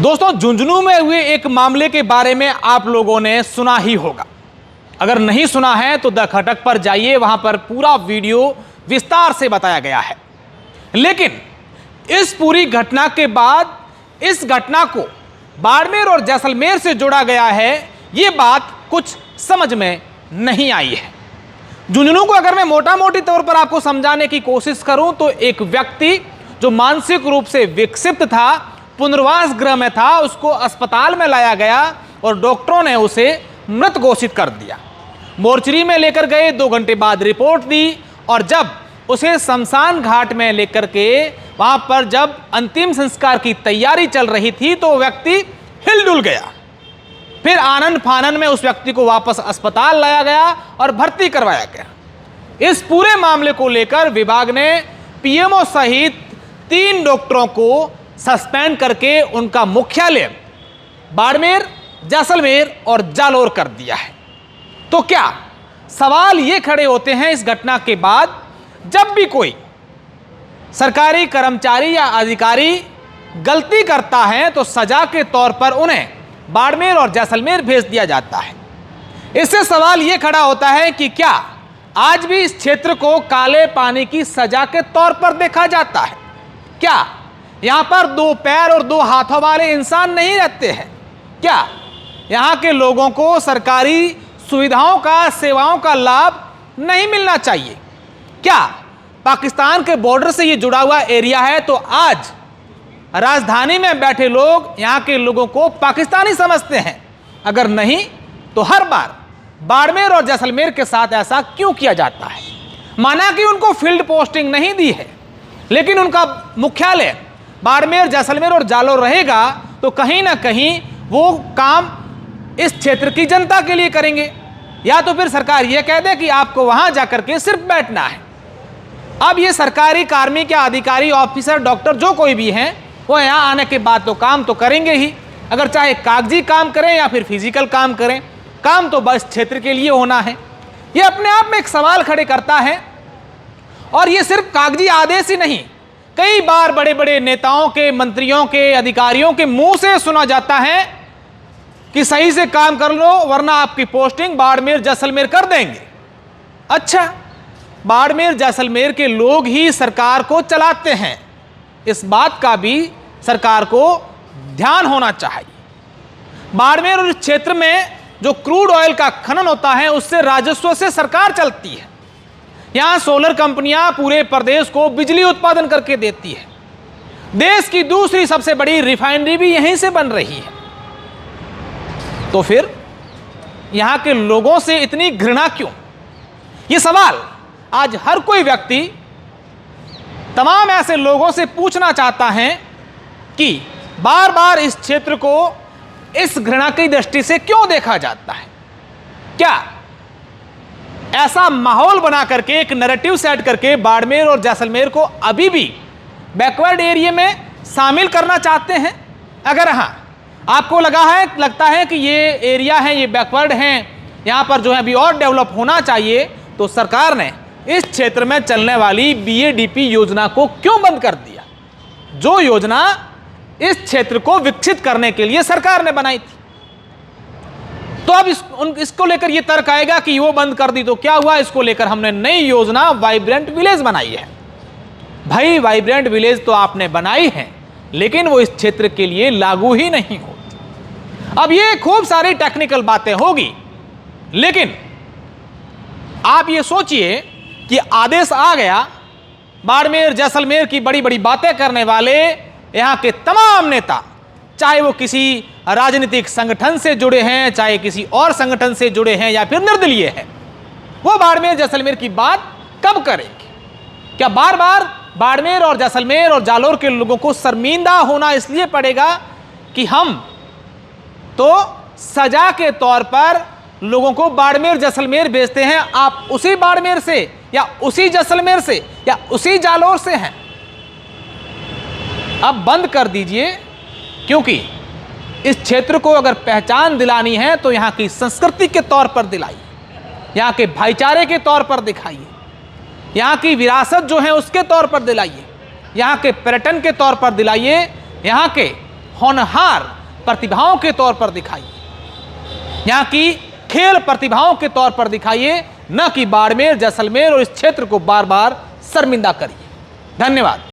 दोस्तों, झुंझुनू में हुए एक मामले के बारे में आप लोगों ने सुना ही होगा। अगर नहीं सुना है तो द खटक पर जाइए, वहां पर पूरा वीडियो विस्तार से बताया गया है। लेकिन इस पूरी घटना के बाद इस घटना को बाड़मेर और जैसलमेर से जोड़ा गया है, ये बात कुछ समझ में नहीं आई है। झुंझुनू को अगर मैं मोटा मोटी तौर पर आपको समझाने की कोशिश करूं तो एक व्यक्ति जो मानसिक रूप से विक्षिप्त था, पुनर्वास गृह में था, उसको अस्पताल में लाया गया और डॉक्टरों ने उसे मृत घोषित कर दिया। मोर्चरी में लेकर गए, 2 घंटे बाद रिपोर्ट दी और जब उसे शमशान घाट में लेकर के वहां पर जब अंतिम संस्कार की तैयारी चल रही थी तो व्यक्ति हिलडुल गया। फिर आनन फानन में उस व्यक्ति को वापस अस्पताल लाया गया और भर्ती करवाया गया। इस पूरे मामले को लेकर विभाग ने पीएमओ सहित 3 डॉक्टरों को सस्पेंड करके उनका मुख्यालय बाड़मेर, जैसलमेर और जालोर कर दिया है। तो क्या सवाल ये खड़े होते हैं इस घटना के बाद, जब भी कोई सरकारी कर्मचारी या अधिकारी गलती करता है तो सजा के तौर पर उन्हें बाड़मेर और जैसलमेर भेज दिया जाता है। इससे सवाल ये खड़ा होता है कि क्या आज भी इस क्षेत्र को काले पानी की सजा के तौर पर देखा जाता है? क्या यहां पर 2 पैर और 2 हाथों वाले इंसान नहीं रहते हैं? क्या यहां के लोगों को सरकारी सुविधाओं का, सेवाओं का लाभ नहीं मिलना चाहिए? क्या पाकिस्तान के बॉर्डर से ये जुड़ा हुआ एरिया है तो आज राजधानी में बैठे लोग यहां के लोगों को पाकिस्तानी समझते हैं? अगर नहीं तो हर बार बाड़मेर और जैसलमेर के साथ ऐसा क्यों किया जाता है? माना कि उनको फील्ड पोस्टिंग नहीं दी है, लेकिन उनका मुख्यालय बाड़मेर, जैसलमेर और जालोर रहेगा तो कहीं ना कहीं वो काम इस क्षेत्र की जनता के लिए करेंगे। या तो फिर सरकार ये कह दे कि आपको वहां जाकर के सिर्फ बैठना है। अब ये सरकारी कार्मिक या अधिकारी, ऑफिसर, डॉक्टर जो कोई भी हैं, वो यहाँ आने के बाद तो काम तो करेंगे ही, अगर चाहे कागजी काम करें या फिर फिजिकल काम करें, काम तो बस क्षेत्र के लिए होना है। ये अपने आप में एक सवाल खड़े करता है। और ये सिर्फ कागजी आदेश ही नहीं, कई बार बड़े बड़े नेताओं के, मंत्रियों के, अधिकारियों के मुंह से सुना जाता है कि सही से काम कर लो वरना आपकी पोस्टिंग बाड़मेर, जैसलमेर कर देंगे। अच्छा, बाड़मेर, जैसलमेर के लोग ही सरकार को चलाते हैं, इस बात का भी सरकार को ध्यान होना चाहिए। बाड़मेर और इस क्षेत्र में जो क्रूड ऑयल का खनन होता है उससे राजस्व से सरकार चलती है। यहां सोलर कंपनियां पूरे प्रदेश को बिजली उत्पादन करके देती है। देश की दूसरी सबसे बड़ी रिफाइनरी भी यहीं से बन रही है। तो फिर यहां के लोगों से इतनी घृणा क्यों? यह सवाल आज हर कोई व्यक्ति तमाम ऐसे लोगों से पूछना चाहता है कि बार बार इस क्षेत्र को इस घृणा की दृष्टि से क्यों देखा जाता है? क्या ऐसा माहौल बना करके, एक नैरेटिव सेट करके बाड़मेर और जैसलमेर को अभी भी बैकवर्ड एरिया में शामिल करना चाहते हैं? अगर हाँ, आपको लगता है कि ये एरिया है, ये बैकवर्ड हैं, यहाँ पर जो है अभी और डेवलप होना चाहिए, तो सरकार ने इस क्षेत्र में चलने वाली बीएडीपी योजना को क्यों बंद कर दिया, जो योजना इस क्षेत्र को विकसित करने के लिए सरकार ने बनाई थी? तो अब इसको लेकर ये तर्क आएगा कि वो बंद कर दी तो क्या हुआ, इसको लेकर हमने नई योजना वाइब्रेंट विलेज बनाई है। भाई, वाइब्रेंट विलेज तो आपने बनाई है, लेकिन वो इस क्षेत्र के लिए लागू ही नहीं होती। अब ये खूब सारी टेक्निकल बातें होगी, लेकिन आप ये सोचिए कि आदेश आ गया, बाड़मेर, जैसलमेर की बड़ी बड़ी बातें करने वाले यहाँ के तमाम नेता, चाहे वो किसी राजनीतिक संगठन से जुड़े हैं, चाहे किसी और संगठन से जुड़े हैं या फिर निर्दलीय हैं, वो बाड़मेर, जैसलमेर की बात कब करेंगे? क्या बार बार बाड़मेर और जैसलमेर और जालोर के लोगों को शर्मिंदा होना इसलिए पड़ेगा कि हम तो सजा के तौर पर लोगों को बाड़मेर, जैसलमेर भेजते हैं, आप उसी बाड़मेर से या उसी जैसलमेर से या उसी जालोर से हैं? अब बंद कर दीजिए, क्योंकि इस क्षेत्र को अगर पहचान दिलानी है तो यहाँ की संस्कृति के तौर पर दिलाइए, यहाँ के भाईचारे के तौर पर दिखाइए, यहाँ की विरासत जो है उसके तौर पर दिलाइए, यहाँ के पर्यटन के तौर पर दिलाइए, यहाँ के होनहार प्रतिभाओं के तौर पर दिखाइए, यहाँ की खेल प्रतिभाओं के तौर पर दिखाइए, न कि बाड़मेर, जैसलमेर और इस क्षेत्र को बार बार शर्मिंदा करिए। धन्यवाद।